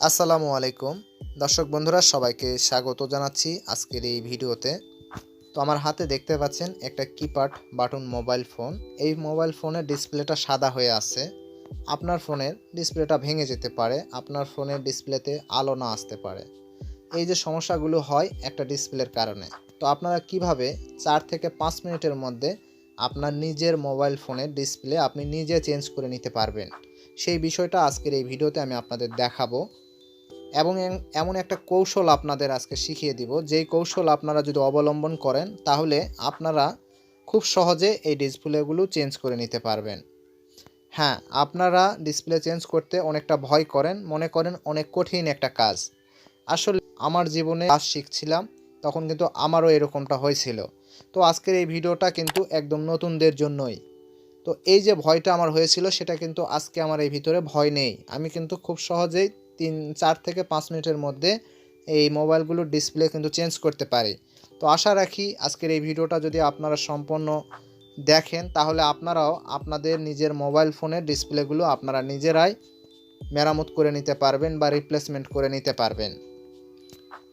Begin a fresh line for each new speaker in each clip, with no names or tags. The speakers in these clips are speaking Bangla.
আসসালামু আলাইকুম দর্শক বন্ধুরা, সবাইকে স্বাগত জানাচ্ছি আজকের এই ভিডিওতে। তো আমার হাতে দেখতে পাচ্ছেন একটা কিপ্যাড বাটন মোবাইল ফোন। এই মোবাইল ফোনের ডিসপ্লেটা সাদা হয়ে আছে। আপনার ফোনের ডিসপ্লেটা ভেঙে যেতে পারে, আপনার ফোনের ডিসপ্লেতে আলো না আসতে পারে। এই যে সমস্যাগুলো হয় একটা ডিসপ্লের কারণে, তো আপনারা কিভাবে 4 থেকে 5 মিনিটের মধ্যে আপনার নিজের মোবাইল ফোনের ডিসপ্লে আপনি নিজে চেঞ্জ করে নিতে পারবেন, সেই বিষয়টা আজকের এই ভিডিওতে আমি আপনাদের দেখাবো। এবং এমন একটা কৌশল আপনাদের আজকে শিখিয়ে দিব, যেই কৌশল আপনারা যদি অবলম্বন করেন তাহলে আপনারা খুব সহজে এই ডিসপ্লেগুলো চেঞ্জ করে নিতে পারবেন। হ্যাঁ, আপনারা ডিসপ্লে চেঞ্জ করতে অনেকটা ভয় করেন, মনে করেন অনেক কঠিন একটা কাজ। আসলে আমার জীবনে কাজ শিখছিলাম তখন কিন্তু আমারও এরকমটা হয়েছিল। তো আজকের এই ভিডিওটা কিন্তু একদম নতুনদের জন্যই। তো এই যে ভয়টা আমার হয়েছিল সেটা কিন্তু আজকে আমার এই ভিতরে ভয় নেই। আমি কিন্তু খুব সহজেই 4 থেকে 5 মিনিটের মধ্যে এই মোবাইলগুলোর ডিসপ্লে কিন্তু চেঞ্জ করতে পারি। তো আশা রাখি আজকের এই ভিডিওটা যদি আপনারা সম্পূর্ণ দেখেন তাহলে আপনারাও আপনাদের নিজের মোবাইল ফোনের ডিসপ্লেগুলো আপনারা নিজেরাই মেরামত করে নিতে পারবেন বা রিপ্লেসমেন্ট করে নিতে পারবেন।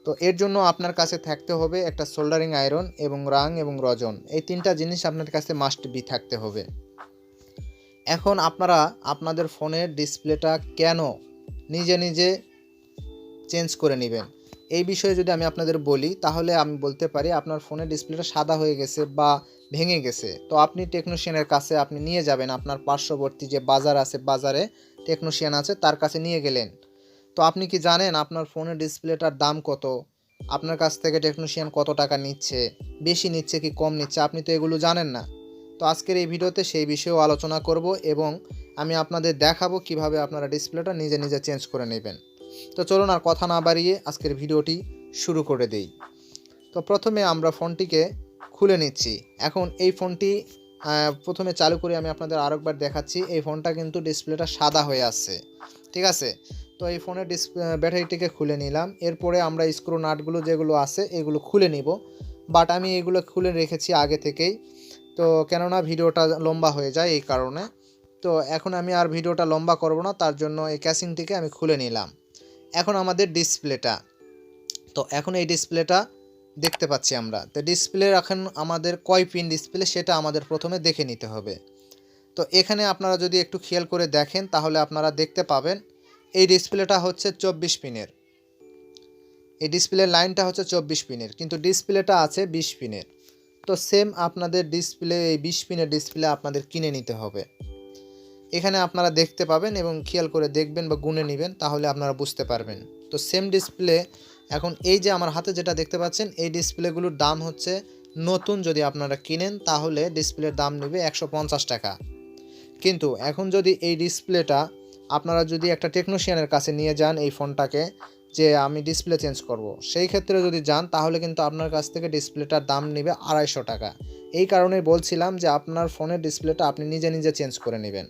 তো এর জন্য আপনার কাছে থাকতে হবে একটা সোল্ডারিং আয়রন এবং রাং এবং রজন। এই 3টা জিনিস আপনার কাছে মাস্ট বি থাকতে হবে। এখন আপনারা আপনাদের ফোনের ডিসপ্লেটা কেন নিজে নিজে চেঞ্জ করে নেবেন, এই বিষয়ে যদি আমি আপনাদের বলি তাহলে আমি বলতে পারি আপনার ফোনের ডিসপ্লেটা সাদা হয়ে গেছে বা ভেঙে গেছে, তো আপনি টেকনিশিয়ানের কাছে আপনি নিয়ে যাবেন। আপনার পার্শ্ববর্তী যে বাজার আছে, বাজারে টেকনিশিয়ান আছে, তার কাছে নিয়ে গেলেন। তো আপনি কি জানেন আপনার ফোনের ডিসপ্লেটার দাম কত? আপনার কাছ থেকে টেকনিশিয়ান কত টাকা নিচ্ছে, বেশি নিচ্ছে কি কম নিচ্ছে, আপনি তো এগুলো জানেন না। তো আজকের এই ভিডিওতে সেই বিষয়েও আলোচনা করব এবং আমি আপনাদের দেখাবো কিভাবে আপনারা ডিসপ্লেটা নিজে নিজে চেঞ্জ করে নেবেন। তো চলুন আর কথা না বাড়িয়ে আজকের ভিডিওটি শুরু করে দেই। তো প্রথমে আমরা ফোনটিকে খুলে নিচ্ছি। এখন এই ফোনটি প্রথমে চালু করে আমি আপনাদের আরেকবার দেখাচ্ছি। এই ফোনটা কিন্তু ডিসপ্লেটা সাদা হয়ে আসছে, ঠিক আছে। তো এই ফোনের ব্যাটারিটিকে খুলে নিলাম। এরপরে আমরা স্ক্রু নাটগুলো যেগুলো আছে এগুলো খুলে নিব, বাট আমি এগুলো খুলে রেখেছি আগে থেকেই, তো কেননা ভিডিওটা লম্বা হয়ে যায় এই কারণে। তো এখন আমি আর ভিডিওটা লম্বা করব না, তার জন্য এই ক্যাসিংটিকে আমি খুলে নিলাম। এখন আমাদের ডিসপ্লেটা, তো এখন এই ডিসপ্লেটা দেখতে পাচ্ছি আমরা। তো ডিসপ্লে এখন আমাদের কয় পিন ডিসপ্লে সেটা আমাদের প্রথমে দেখে নিতে হবে। তো এখানে আপনারা যদি একটু খেয়াল করে দেখেন তাহলে আপনারা দেখতে পাবেন এই ডিসপ্লেটা হচ্ছে 24 পিনের। এই ডিসপ্লের লাইনটা হচ্ছে 24 পিনের, কিন্তু ডিসপ্লেটা আছে 20 পিনের। তো সেম আপনাদের ডিসপ্লে এই 20 পিনের ডিসপ্লে আপনাদের কিনে নিতে হবে। এখানে আপনারা দেখতে পাবেন এবং খেয়াল করে দেখবেন বা গুনে নেবেন, তাহলে আপনারা বুঝতে পারবেন। তো সেম ডিসপ্লে এখন এই যে আমার হাতে যেটা দেখতে পাচ্ছেন, এই ডিসপ্লেগুলোর দাম হচ্ছে নতুন যদি আপনারা কিনেন তাহলে ডিসপ্লের দাম নেবে 150 টাকা। কিন্তু এখন যদি এই ডিসপ্লেটা আপনারা যদি একটা টেকনিশিয়ানের কাছে নিয়ে যান এই ফোনটাকে, যে আমি ডিসপ্লে চেঞ্জ করব, সেই ক্ষেত্রে যদি যান তাহলে কিন্তু আপনার কাছ থেকে ডিসপ্লেটার দাম নেবে 250 টাকা। এই কারণেই বলছিলাম যে আপনার ফোনের ডিসপ্লেটা আপনি নিজে নিজে চেঞ্জ করে নেবেন।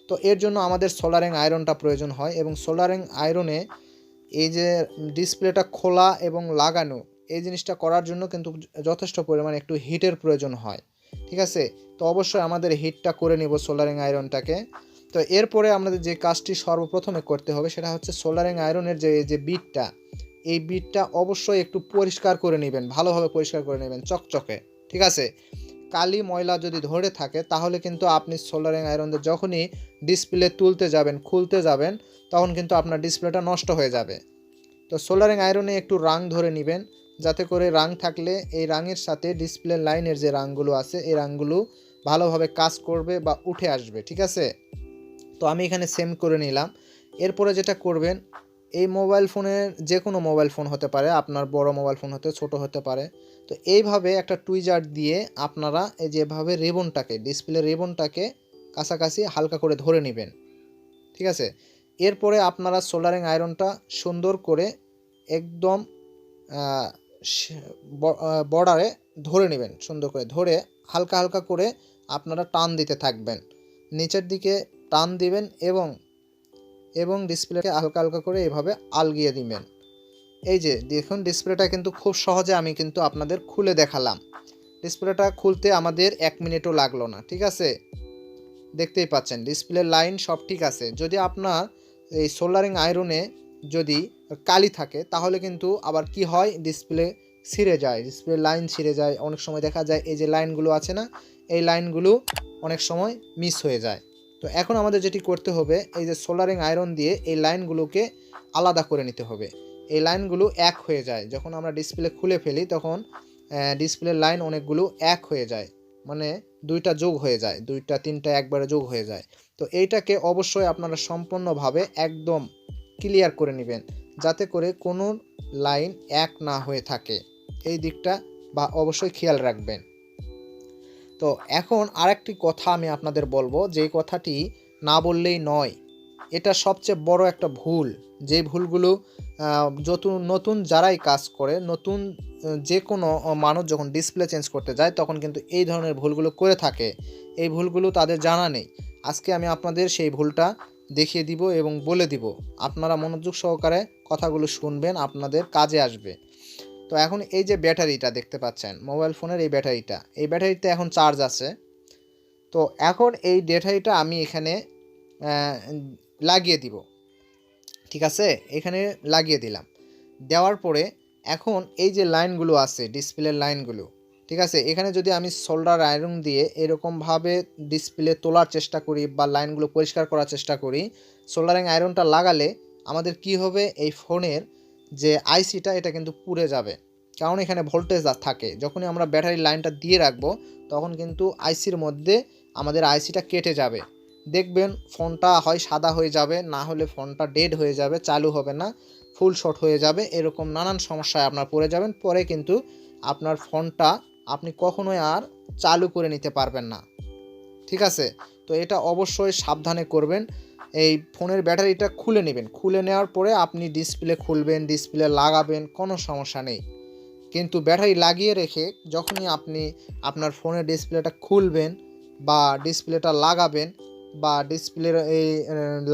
তো এর জন্য আমাদের সোল্ডারিং আয়রনটা প্রয়োজন হয়, এবং সোল্ডারিং আয়রনে এই যে ডিসপ্লেটা খোলা এবং লাগানো, এই জিনিসটা করার জন্য কিন্তু যথেষ্ট পরিমাণে একটু হিটের প্রয়োজন হয়, ঠিক আছে। তো অবশ্যই আমাদের হিটটা করে নিব সোল্ডারিং আয়রনটাকে। তো এরপরে আমাদের যে কাজটি সর্বপ্রথমে করতে হবে সেটা হচ্ছে সোল্ডারিং আয়রনের যে বিটটা, এই বিটটা অবশ্যই একটু পরিষ্কার করে নেবেন, ভালোভাবে পরিষ্কার করে নেবেন, চকচকে, ঠিক আছে। কালি ময়লা যদি ধরে থাকে তাহলে কিন্তু আপনি সোল্ডারিং আয়রন দিয়ে যখনই ডিসপ্লে তুলতে যাবেন, খুলতে যাবেন, তখন কিন্তু আপনার ডিসপ্লেটা নষ্ট হয়ে যাবে। তো সোল্ডারিং আয়রনে একটু রাং ধরে নেবেন, যাতে করে রাং থাকলে এই রাঙের সাথে ডিসপ্লে লাইনের যে রাংগুলো আছে এই রাংগুলো ভালোভাবে কাজ করবে বা উঠে আসবে, ঠিক আছে। তো আমি এখানে সেম করে নিলাম। এরপরে যেটা করবেন, এই মোবাইল ফোনের যে কোনো মোবাইল ফোন হতে পারে, আপনার বড় মোবাইল ফোন হতে ছোট হতে পারে, তো এইভাবে একটা টুইজার দিয়ে আপনারা এই যেভাবে রিবনটাকে, ডিসপ্লে রিবনটাকে কাছাকাছি হালকা করে ধরে নেবেন, ঠিক আছে। এরপরে আপনারা সোল্ডারিং আয়রনটা সুন্দর করে একদম বর্ডারে ধরে নেবেন, সুন্দর করে ধরে হালকা হালকা করে আপনারা টান দিতে থাকবেন, নিচের দিকে টান দিবেন এবং ডিসপ্লেকে হালকা হালকা করে এভাবে আলগিয়ে দিবেন। এই যে দেখুন ডিসপ্লেটা কিন্তু খুব সহজে আমি কিন্তু আপনাদের খুলে দেখালাম। ডিসপ্লেটা খুলতে আমাদের 1 মিনিটও লাগলো না, ঠিক আছে। দেখতেই পাচ্ছেন ডিসপ্লের লাইন সব ঠিক আছে। যদি আপনার এই সোল্ডারিং আয়রনে যদি কালি থাকে তাহলে কিন্তু আবার কি হয়, ডিসপ্লে ছিঁড়ে যায়, ডিসপ্লে লাইন ছিঁড়ে যায়। অনেক সময় দেখা যায় এই যে লাইনগুলো আছে না, এই লাইনগুলো অনেক সময় মিস হয়ে যায়। তো এখন আমাদের যেটি করতে হবে, এই যে সোল্ডারিং আয়রন দিয়ে এই লাইনগুলোকে আলাদা করে নিতে হবে। এই লাইনগুলো এক হয়ে যায় যখন আমরা ডিসপ্লে খুলে ফেলি, তখন ডিসপ্লের লাইন অনেকগুলো এক হয়ে যায়, মানে দুইটা যোগ হয়ে যায়, দুইটা তিনটা একবারে যোগ হয়ে যায়। তো এইটাকে অবশ্যই আপনারা সম্পূর্ণভাবে একদম ক্লিয়ার করে নেবেন, যাতে করে কোনো লাইন এক না হয়ে থাকে, এই দিকটা বা অবশ্যই খেয়াল রাখবেন। তো এখন আরেকটি কথা আমি আপনাদের বলবো, যে কথাটি না বললেই নয়, এটা সবচেয়ে বড় একটা ভুল। যে ভুলগুলো নতুন যারাই কাজ করে, নতুন যে কোনো মানুষ যখন ডিসপ্লে চেঞ্জ করতে যায় তখন কিন্তু এই ধরনের ভুলগুলো করে থাকে। এই ভুলগুলো তাদের জানা নেই। আজকে আমি আপনাদের সেই ভুলটা দেখিয়ে দিব এবং বলে দিব, আপনারা মনোযোগ সহকারে কথাগুলো শুনবেন, আপনাদের কাজে আসবে। তো এখন এই যে ব্যাটারিটা দেখতে পাচ্ছেন, মোবাইল ফোনের এই ব্যাটারিতে এখন চার্জ আছে। তো এখন এই ব্যাটারিটা আমি এখানে লাগিয়ে দিব, ঠিক আছে, এখানে লাগিয়ে দিলাম। দেওয়ার পরে এখন এই যে লাইনগুলো আছে, ডিসপ্লের লাইনগুলো, ঠিক আছে, এখানে যদি আমি সোল্ডার আয়রন দিয়ে এরকমভাবে ডিসপ্লে তোলার চেষ্টা করি বা লাইনগুলো পরিষ্কার করার চেষ্টা করি, সোল্ডারিং আয়রনটা লাগালে আমাদের কি হবে, এই ফোনের যে আইসিটা এটা কিন্তু পুড়ে যাবে। কারণ এখানে ভোল্টেজ থাকে, যখনই আমরা ব্যাটারির লাইনটা দিয়ে রাখবো তখন কিন্তু আইসির মধ্যে আমাদের আইসিটা কেটে যাবে। দেখবেন ফোনটা হয় সাদা হয়ে যাবে, না হলে ফোনটা ডেড হয়ে যাবে, চালু হবে না, ফুল শর্ট হয়ে যাবে, এরকম নানান সমস্যায় আপনার পড়ে যাবেন। পরে কিন্তু আপনার ফোনটা আপনি কখনোই আর চালু করে নিতে পারবেন না, ঠিক আছে। তো এটা অবশ্যই সাবধানে করবেন। এই ফোনের ব্যাটারিটা খুলে নেবেন, খুলে নেওয়ার পরে আপনি ডিসপ্লে খুলবেন, ডিসপ্লে লাগাবেন, কোনো সমস্যা নেই। কিন্তু ব্যাটারি লাগিয়ে রেখে যখনই আপনি আপনার ফোনের ডিসপ্লেটা খুলবেন বা ডিসপ্লেটা লাগাবেন বা ডিসপ্লের এই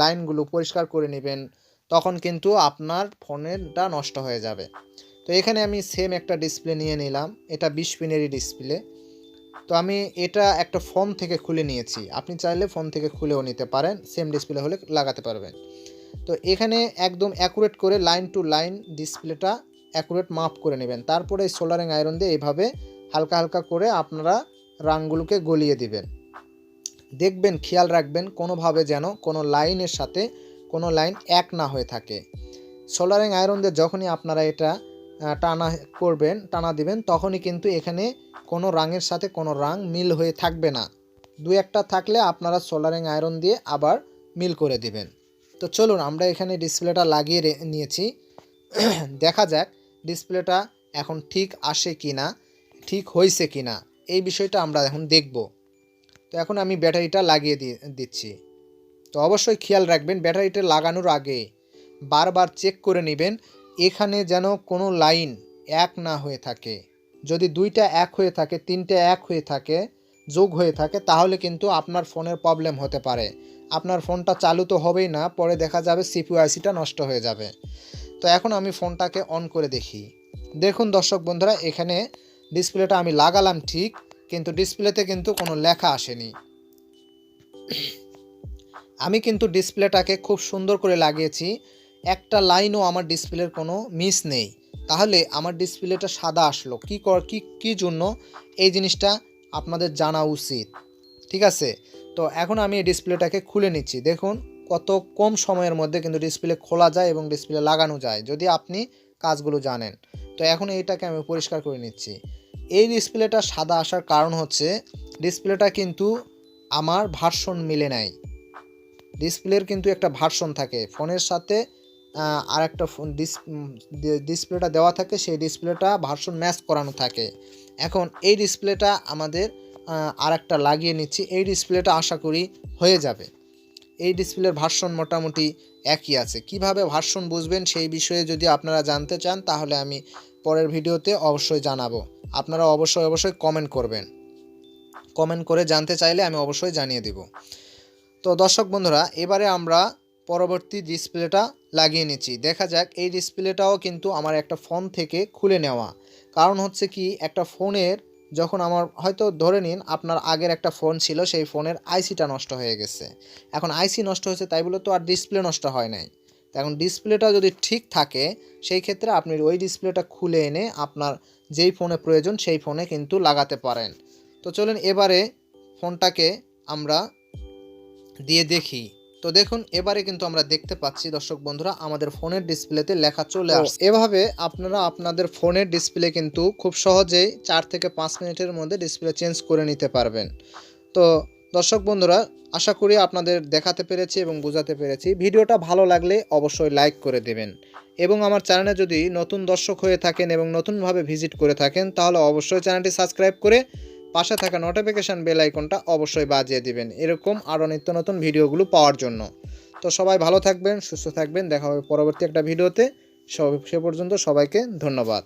লাইনগুলো পরিষ্কার করে নেবেন, তখন কিন্তু আপনার ফোনেরটা নষ্ট হয়ে যাবে। তো এখানে আমি সেম একটা ডিসপ্লে নিয়ে নিলাম, এটা 20 পিনেরই ডিসপ্লে। তো আমি এটা একটা ফোন থেকে খুলে নিয়েছি, আপনি চাইলে ফোন থেকে খুলেও নিতে পারেন, সেম ডিসপ্লে হলে লাগাতে পারবেন। তো এখানে একদম অ্যাকুরেট করে লাইন টু লাইন ডিসপ্লেটা অ্যাকুরেট মাপ করে নেবেন। তারপরে এই সোল্ডারিং আয়রন দিয়ে এইভাবে হালকা হালকা করে আপনারা রাংগুলোকে গলিয়ে দিবেন। দেখবেন, খেয়াল রাখবেন কোনোভাবে যেন কোনো লাইনের সাথে কোনো লাইন এক না হয়ে থাকে। সোল্ডারিং আয়রন দিয়ে যখনই আপনারা এটা টানা দিবেন, তখনই কিন্তু এখানে কোনো রাঙের সাথে কোনো রাং মিল হয়ে থাকবে না। দু একটা থাকলে আপনারা সোল্ডারিং আয়রন দিয়ে আবার মিল করে দিবেন। তো চলুন, আমরা এখানে ডিসপ্লেটা লাগিয়ে নিয়েছি। দেখা যাক ডিসপ্লেটা এখন ঠিক আসে কি না, ঠিক হয়েছে কি না, এই বিষয়টা আমরা এখন দেখব। তো এখন আমি ব্যাটারিটা লাগিয়ে দিচ্ছি। তো অবশ্যই খেয়াল রাখবেন, ব্যাটারিটা লাগানোর আগে বারবার চেক করে নেবেন এখানে যেন কোনো লাইন এক না হয়ে থাকে। যদি দুইটা এক হয়ে থাকে, তিনটে এক হয়ে থাকে, যোগ হয়ে থাকে, তাহলে কিন্তু আপনার ফোনের প্রবলেম হতে পারে। আপনার ফোনটা চালু তো হবেই না, পরে দেখা যাবে সিপিইউ আইসিটা নষ্ট হয়ে যাবে। তো এখন আমি ফোনটাকে অন করে দেখি। দেখুন দর্শক বন্ধুরা, এখানে ডিসপ্লেটা আমি লাগালাম ঠিক, কিন্তু ডিসপ্লেতে কিন্তু কোনো লেখা আসেনি। আমি কিন্তু ডিসপ্লেটাকে খুব সুন্দর করে লাগিয়েছি, একটা লাইনও আমার ডিসপ্লের কোনো মিস নেই। তাহলে আমার ডিসপ্লেটা সাদা আসলো কি জন্য, এই জিনিসটা আপনাদের জানা উচিত, ঠিক আছে। তো এখন আমি এই ডিসপ্লেটাকে খুলে নিচ্ছি। দেখুন কত কম সময়ের মধ্যে কিন্তু ডিসপ্লে খোলা যায় এবং ডিসপ্লে লাগানো যায়, যদি আপনি কাজগুলো জানেন। তো এখন এইটাকে আমি পরিষ্কার করে নিচ্ছি। এই ডিসপ্লেটা সাদা আসার কারণ হচ্ছে ডিসপ্লেটা কিন্তু আমার ভার্সন মিলে নাই। ডিসপ্লের কিন্তু একটা ভার্সন থাকে ফোনের সাথে, আর একটা ডিসপ্লেটা দেওয়া থাকে, সেই ডিসপ্লেটা ভার্সন ম্যাচ করানো থাকে। এখন এই ডিসপ্লেটা আমাদের আর একটা লাগিয়ে নিচ্ছি, এই ডিসপ্লেটা আশা করি হয়ে যাবে। এই ডিসপ্লের ভার্সন মোটামুটি একই আছে। কিভাবে ভার্সন বুঝবেন সেই বিষয়ে যদি আপনারা জানতে চান, তাহলে আমি পরের ভিডিওতে অবশ্যই জানাবো। আপনারা অবশ্যই কমেন্ট করবেন, কমেন্ট করে জানতে চাইলে আমি অবশ্যই জানিয়ে দেব। তো দর্শক বন্ধুরা, এবারে আমরা পরবর্তী ডিসপ্লেটা লাগিয়ে নিচ্ছি। দেখা যাক, এই ডিসপ্লেটাও কিন্তু আমার একটা ফোন থেকে খুলে নেওয়া। কারণ হচ্ছে কি, একটা ফোনের যখন আমার হয়তো ধরে নিন আপনার আগের একটা ফোন ছিল, সেই ফোনের আইসিটা নষ্ট হয়ে গেছে। এখন আইসি নষ্ট হয়েছে তাই বলে তো আর ডিসপ্লে নষ্ট হয় নাই। এখন ডিসপ্লেটা যদি ঠিক থাকে সেই ক্ষেত্রে আপনি ওই ডিসপ্লেটা খুলে এনে আপনার যেই ফোনে প্রয়োজন সেই ফোনে কিন্তু লাগাতে পারেন। তো চলুন এবারে ফোনটাকে আমরা দিয়ে দেখি। তো দেখুন এবারে কিন্তু আমরা দেখতে পাচ্ছি দর্শক বন্ধুরা আমাদের ফোনের ডিসপ্লেতে লেখা চলে আসছে। এভাবে আপনারা আপনাদের ফোনের ডিসপ্লে কিন্তু খুব সহজেই 4 থেকে 5 মিনিটের মধ্যে ডিসপ্লে চেঞ্জ করে নিতে পারবেন। তো দর্শক বন্ধুরা আশা করি আপনাদের দেখাতে পেরেছি এবং বোঝাতে পেরেছি। ভিডিওটা ভালো লাগলে অবশ্যই লাইক করে দেবেন এবং আমার চ্যানেলে যদি নতুন দর্শক হয়ে থাকেন এবং নতুনভাবে ভিজিট করে থাকেন তাহলে অবশ্যই চ্যানেলটি সাবস্ক্রাইব করে পাশে থাকা নোটিফিকেশান বেল আইকনটা অবশ্যই বাজিয়ে দিবেন এরকম আরও নিত্য নতুন ভিডিওগুলো পাওয়ার জন্য। তো সবাই ভালো থাকবেন, সুস্থ থাকবেন, দেখা হবে পরবর্তী একটা ভিডিওতে। সে পর্যন্ত সবাইকে ধন্যবাদ।